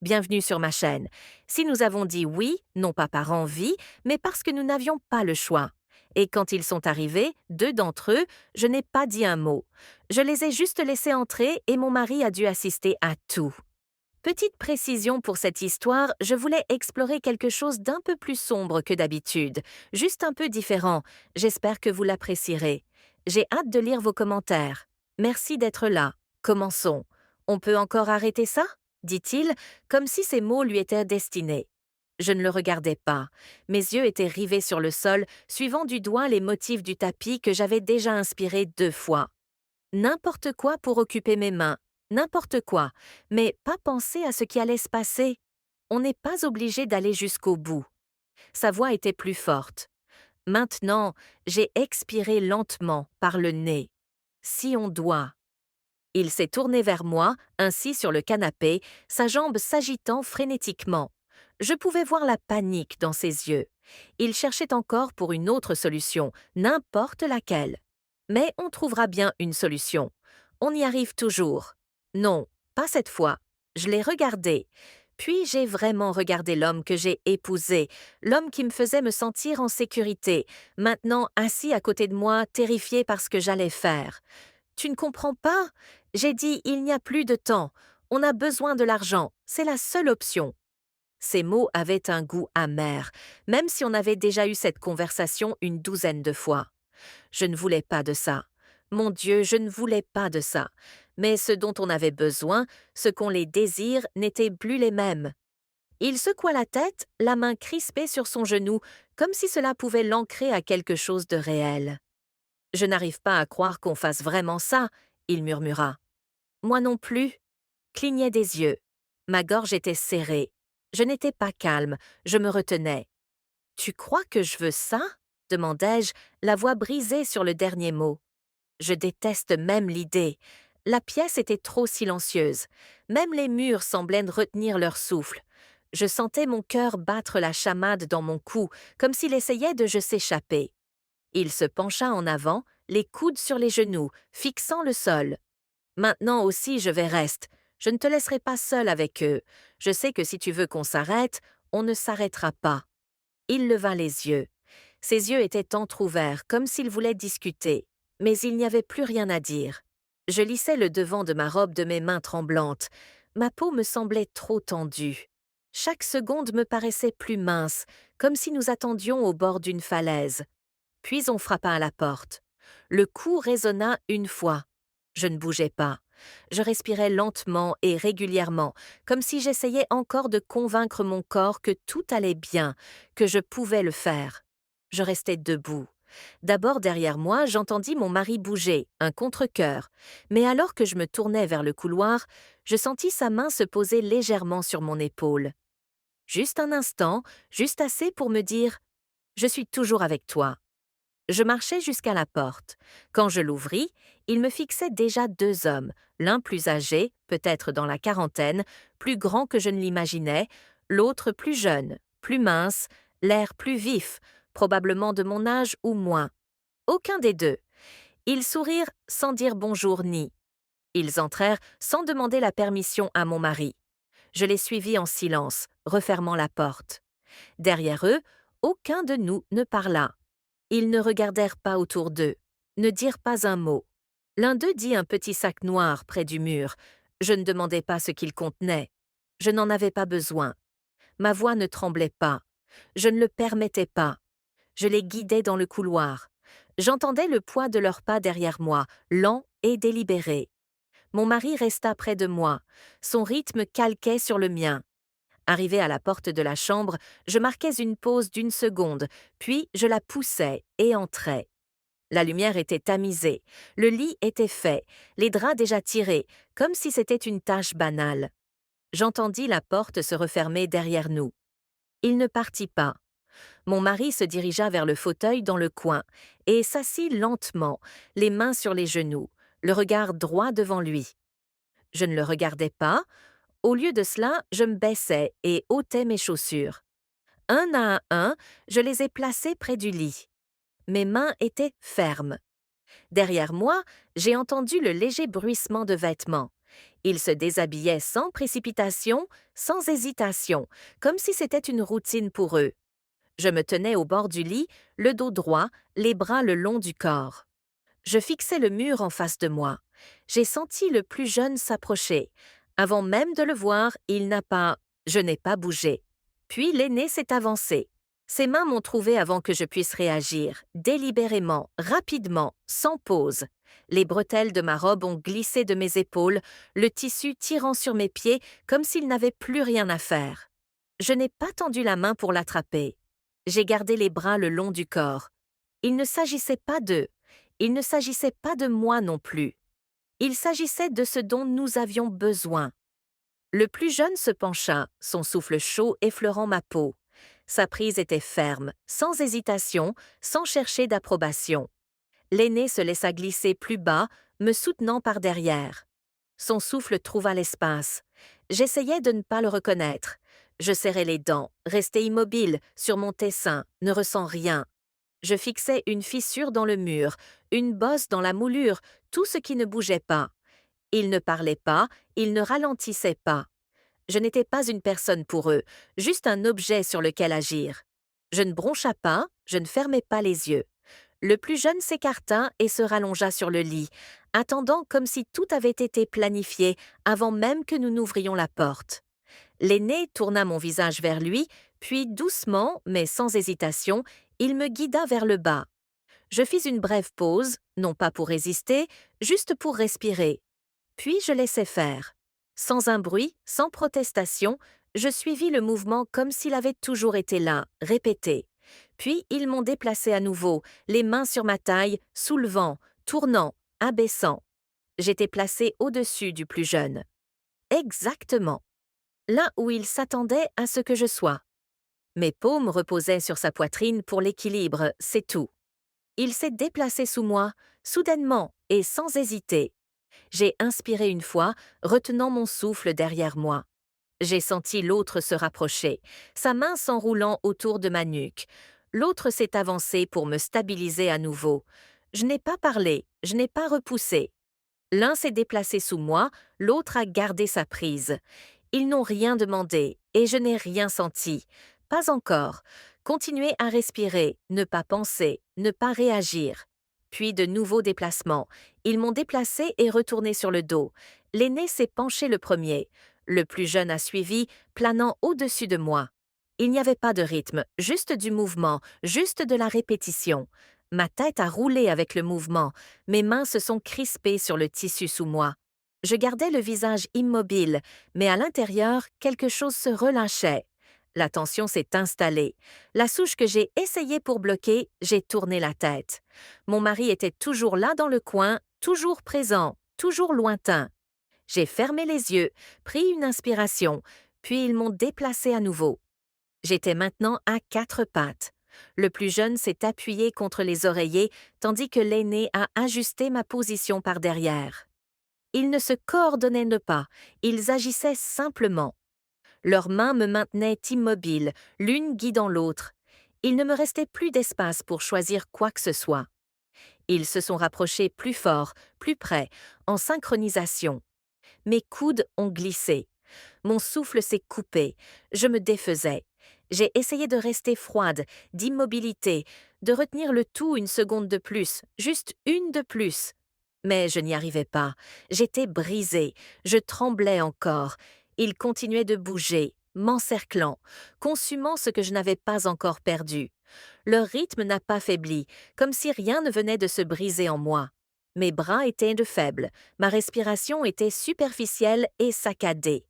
bienvenue sur ma chaîne. Si nous avons dit oui, non pas par envie, mais parce que nous n'avions pas le choix. Et quand ils sont arrivés, deux d'entre eux, je n'ai pas dit un mot. Je les ai juste laissés entrer et mon mari a dû assister à tout. Petite précision pour cette histoire, je voulais explorer quelque chose d'un peu plus sombre que d'habitude, juste un peu différent. J'espère que vous l'apprécierez. J'ai hâte de lire vos commentaires. Merci d'être là. Commençons. On peut encore arrêter ça dit-il, comme si ces mots lui étaient destinés. Je ne le regardais pas. Mes yeux étaient rivés sur le sol, suivant du doigt les motifs du tapis que j'avais déjà inspiré 2 fois. N'importe quoi pour occuper mes mains, n'importe quoi, mais pas penser à ce qui allait se passer. On n'est pas obligé d'aller jusqu'au bout. Sa voix était plus forte. Maintenant, j'ai expiré lentement par le nez. Si on doit. Il s'est tourné vers moi, ainsi sur le canapé, sa jambe s'agitant frénétiquement. Je pouvais voir la panique dans ses yeux. Il cherchait encore pour une autre solution, n'importe laquelle. Mais on trouvera bien une solution. On y arrive toujours. Non, pas cette fois. Je l'ai regardé. Puis j'ai vraiment regardé l'homme que j'ai épousé, l'homme qui me faisait me sentir en sécurité, maintenant assis à côté de moi, terrifié par ce que j'allais faire. Tu ne comprends pas? J'ai dit il n'y a plus de temps. On a besoin de l'argent. C'est la seule option. Ces mots avaient un goût amer, même si on avait déjà eu cette conversation une douzaine de fois. Je ne voulais pas de ça. Mon Dieu, je ne voulais pas de ça. Mais ce dont on avait besoin, ce qu'on les désire, n'étaient plus les mêmes. Il secoua la tête, la main crispée sur son genou, comme si cela pouvait l'ancrer à quelque chose de réel. Je n'arrive pas à croire qu'on fasse vraiment ça, il murmura. Moi non plus. Clignait des yeux. Ma gorge était serrée. Je n'étais pas calme, je me retenais. Tu crois que je veux ça demandai-je, la voix brisée sur le dernier mot. Je déteste même l'idée. La pièce était trop silencieuse. Même les murs semblaient retenir leur souffle. Je sentais mon cœur battre la chamade dans mon cou, comme s'il essayait de s'échapper. Il se pencha en avant, les coudes sur les genoux, fixant le sol. Maintenant aussi je vais reste. Je ne te laisserai pas seul avec eux. Je sais que si tu veux qu'on s'arrête, on ne s'arrêtera pas. Il leva les yeux. Ses yeux étaient entr'ouverts, comme s'il voulait discuter. Mais il n'y avait plus rien à dire. Je lissais le devant de ma robe de mes mains tremblantes. Ma peau me semblait trop tendue. Chaque seconde me paraissait plus mince, comme si nous attendions au bord d'une falaise. Puis on frappa à la porte. Le coup résonna une fois. Je ne bougeais pas. Je respirais lentement et régulièrement, comme si j'essayais encore de convaincre mon corps que tout allait bien, que je pouvais le faire. Je restais debout. D'abord derrière moi, j'entendis mon mari bouger, un contre-cœur, mais alors que je me tournais vers le couloir, je sentis sa main se poser légèrement sur mon épaule. Juste un instant, juste assez pour me dire « Je suis toujours avec toi ». Je marchais jusqu'à la porte. Quand je l'ouvris, il me fixait déjà 2 hommes, l'un plus âgé, peut-être dans la quarantaine, plus grand que je ne l'imaginais, l'autre plus jeune, plus mince, l'air plus vif, probablement de mon âge ou moins. Aucun des deux. Ils sourirent sans dire bonjour ni. Ils entrèrent sans demander la permission à mon mari. Je les suivis en silence, refermant la porte. Derrière eux, aucun de nous ne parla. Ils ne regardèrent pas autour d'eux, ne dirent pas un mot. L'un d'eux dit un petit sac noir près du mur. Je ne demandais pas ce qu'il contenait. Je n'en avais pas besoin. Ma voix ne tremblait pas. Je ne le permettais pas. Je les guidais dans le couloir. J'entendais le poids de leurs pas derrière moi, lent et délibéré. Mon mari resta près de moi. Son rythme calquait sur le mien. Arrivé à la porte de la chambre, je marquais une pause d'1 seconde, puis je la poussais et entrais. La lumière était tamisée, le lit était fait, les draps déjà tirés, comme si c'était une tâche banale. J'entendis la porte se refermer derrière nous. Il ne partit pas. Mon mari se dirigea vers le fauteuil dans le coin et s'assit lentement, les mains sur les genoux, le regard droit devant lui. Je ne le regardais pas. Au lieu de cela, je me baissais et ôtais mes chaussures. Un à un, je les ai placés près du lit. Mes mains étaient fermes. Derrière moi, j'ai entendu le léger bruissement de vêtements. Il se déshabillait sans précipitation, sans hésitation, comme si c'était une routine pour eux. Je me tenais au bord du lit, le dos droit, les bras le long du corps. Je fixais le mur en face de moi. J'ai senti le plus jeune s'approcher. Avant même de le voir, je n'ai pas bougé. Puis l'aîné s'est avancé. Ses mains m'ont trouvé avant que je puisse réagir, délibérément, rapidement, sans pause. Les bretelles de ma robe ont glissé de mes épaules, le tissu tirant sur mes pieds comme s'il n'avait plus rien à faire. Je n'ai pas tendu la main pour l'attraper. J'ai gardé les bras le long du corps. Il ne s'agissait pas d'eux. Il ne s'agissait pas de moi non plus. Il s'agissait de ce dont nous avions besoin. Le plus jeune se pencha, son souffle chaud effleurant ma peau. Sa prise était ferme, sans hésitation, sans chercher d'approbation. L'aîné se laissa glisser plus bas, me soutenant par derrière. Son souffle trouva l'espace. J'essayais de ne pas le reconnaître. Je serrais les dents, restais immobile, sur mon tessin, ne ressens rien. Je fixais une fissure dans le mur, une bosse dans la moulure, tout ce qui ne bougeait pas. Ils ne parlaient pas, ils ne ralentissaient pas. Je n'étais pas une personne pour eux, juste un objet sur lequel agir. Je ne broncha pas, je ne fermais pas les yeux. Le plus jeune s'écarta et se rallongea sur le lit, attendant comme si tout avait été planifié avant même que nous n'ouvrions la porte. L'aîné tourna mon visage vers lui, puis doucement, mais sans hésitation, il me guida vers le bas. Je fis une brève pause, non pas pour résister, juste pour respirer. Puis je laissai faire. Sans un bruit, sans protestation, je suivis le mouvement comme s'il avait toujours été là, répété. Puis ils m'ont déplacé à nouveau, les mains sur ma taille, soulevant, tournant, abaissant. J'étais placée au-dessus du plus jeune. Exactement. Là où il s'attendait à ce que je sois. Mes paumes reposaient sur sa poitrine pour l'équilibre, c'est tout. Il s'est déplacé sous moi, soudainement et sans hésiter. J'ai inspiré une fois, retenant mon souffle derrière moi. J'ai senti l'autre se rapprocher, sa main s'enroulant autour de ma nuque. L'autre s'est avancé pour me stabiliser à nouveau. Je n'ai pas parlé, je n'ai pas repoussé. L'un s'est déplacé sous moi, l'autre a gardé sa prise. Ils n'ont rien demandé, et je n'ai rien senti. Pas encore. Continuer à respirer, ne pas penser, ne pas réagir. Puis de nouveaux déplacements. Ils m'ont déplacé et retourné sur le dos. L'aîné s'est penché le premier. Le plus jeune a suivi, planant au-dessus de moi. Il n'y avait pas de rythme, juste du mouvement, juste de la répétition. Ma tête a roulé avec le mouvement, mes mains se sont crispées sur le tissu sous moi. Je gardais le visage immobile, mais à l'intérieur, quelque chose se relâchait. La tension s'est installée. La souche que j'ai essayé pour bloquer, j'ai tourné la tête. Mon mari était toujours là dans le coin, toujours présent, toujours lointain. J'ai fermé les yeux, pris une inspiration, puis ils m'ont déplacé à nouveau. J'étais maintenant à quatre pattes. Le plus jeune s'est appuyé contre les oreillers, tandis que l'aîné a ajusté ma position par derrière. Ils ne se coordonnaient pas, ils agissaient simplement. Leurs mains me maintenaient immobile, l'une guidant l'autre. Il ne me restait plus d'espace pour choisir quoi que ce soit. Ils se sont rapprochés plus fort, plus près, en synchronisation. Mes coudes ont glissé. Mon souffle s'est coupé. Je me défaisais. J'ai essayé de rester froide, d'immobilité, de retenir le tout une seconde de plus, juste une de plus. Mais je n'y arrivais pas. J'étais brisée. Je tremblais encore. Ils continuaient de bouger, m'encerclant, consumant ce que je n'avais pas encore perdu. Leur rythme n'a pas faibli, comme si rien ne venait de se briser en moi. Mes bras étaient de faibles, ma respiration était superficielle et saccadée.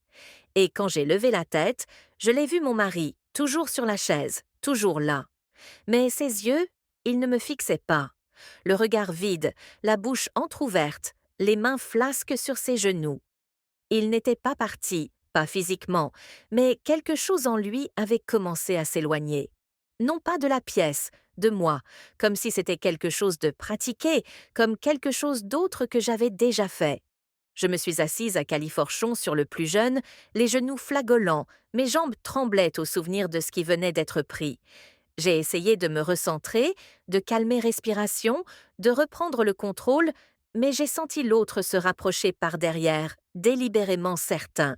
Et quand j'ai levé la tête, je l'ai vu mon mari, toujours sur la chaise, toujours là. Mais ses yeux, ils ne me fixaient pas. Le regard vide, la bouche entr'ouverte, les mains flasques sur ses genoux. Il n'était pas parti, pas physiquement, mais quelque chose en lui avait commencé à s'éloigner. Non pas de la pièce, de moi, comme si c'était quelque chose de pratiqué, comme quelque chose d'autre que j'avais déjà fait. Je me suis assise à califourchon sur le plus jeune, les genoux flageolants, mes jambes tremblaient au souvenir de ce qui venait d'être pris. J'ai essayé de me recentrer, de calmer respiration, de reprendre le contrôle, mais j'ai senti l'autre se rapprocher par derrière, délibérément certain.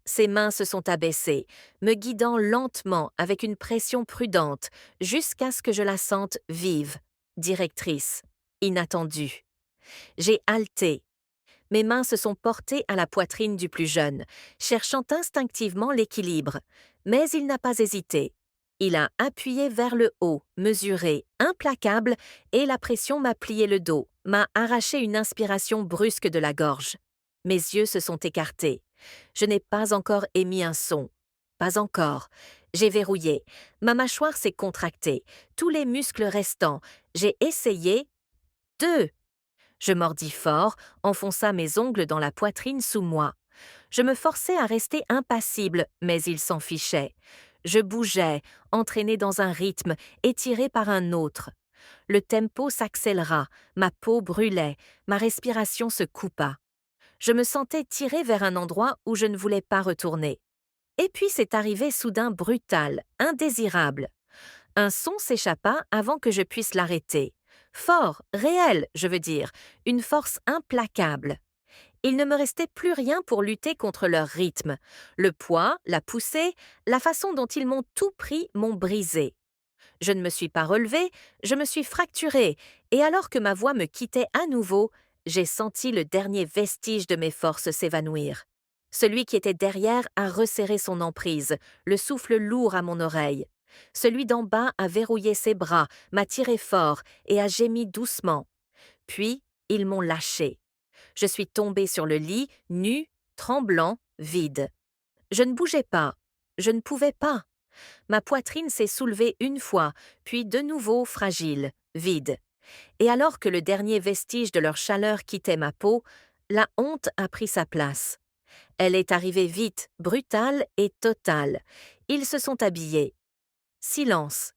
Ses mains se sont abaissées, me guidant lentement avec une pression prudente, jusqu'à ce que je la sente vive, directrice, inattendue. J'ai haleté. Mes mains se sont portées à la poitrine du plus jeune, cherchant instinctivement l'équilibre. Mais il n'a pas hésité. Il a appuyé vers le haut, mesuré, implacable, et la pression m'a plié le dos, m'a arraché une inspiration brusque de la gorge. Mes yeux se sont écartés. Je n'ai pas encore émis un son. Pas encore. J'ai verrouillé. Ma mâchoire s'est contractée. Tous les muscles restants. J'ai essayé. 2. Je mordis fort, enfonça mes ongles dans la poitrine sous moi. Je me forçais à rester impassible, mais il s'en fichait. Je bougeais, entraîné dans un rythme, étiré par un autre. Le tempo s'accéléra, ma peau brûlait, ma respiration se coupa. Je me sentais tiré vers un endroit où je ne voulais pas retourner. Et puis c'est arrivé soudain brutal, indésirable. Un son s'échappa avant que je puisse l'arrêter. Fort, réel, je veux dire, une force implacable. Il ne me restait plus rien pour lutter contre leur rythme. Le poids, la poussée, la façon dont ils m'ont tout pris m'ont brisé. Je ne me suis pas relevée, je me suis fracturée, et alors que ma voix me quittait à nouveau, j'ai senti le dernier vestige de mes forces s'évanouir. Celui qui était derrière a resserré son emprise, le souffle lourd à mon oreille. Celui d'en bas a verrouillé ses bras, m'a tiré fort et a gémi doucement. Puis, ils m'ont lâché. Je suis tombée sur le lit, nu, tremblant, vide. Je ne bougeais pas. Je ne pouvais pas. Ma poitrine s'est soulevée une fois, puis de nouveau fragile, vide. Et alors que le dernier vestige de leur chaleur quittait ma peau, la honte a pris sa place. Elle est arrivée vite, brutale et totale. Ils se sont habillés. Silence.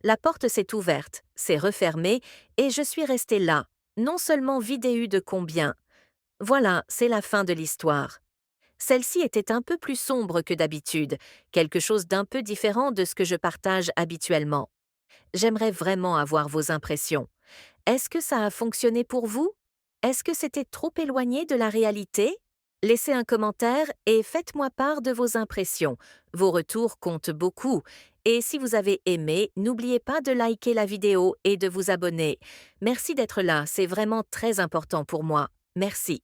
La porte s'est ouverte, s'est refermée, et je suis restée là, non seulement vidéo de combien. Voilà, c'est la fin de l'histoire. Celle-ci était un peu plus sombre que d'habitude, quelque chose d'un peu différent de ce que je partage habituellement. J'aimerais vraiment avoir vos impressions. Est-ce que ça a fonctionné pour vous? Est-ce que c'était trop éloigné de la réalité? Laissez un commentaire et faites-moi part de vos impressions. Vos retours comptent beaucoup. Et si vous avez aimé, n'oubliez pas de liker la vidéo et de vous abonner. Merci d'être là, c'est vraiment très important pour moi. Merci.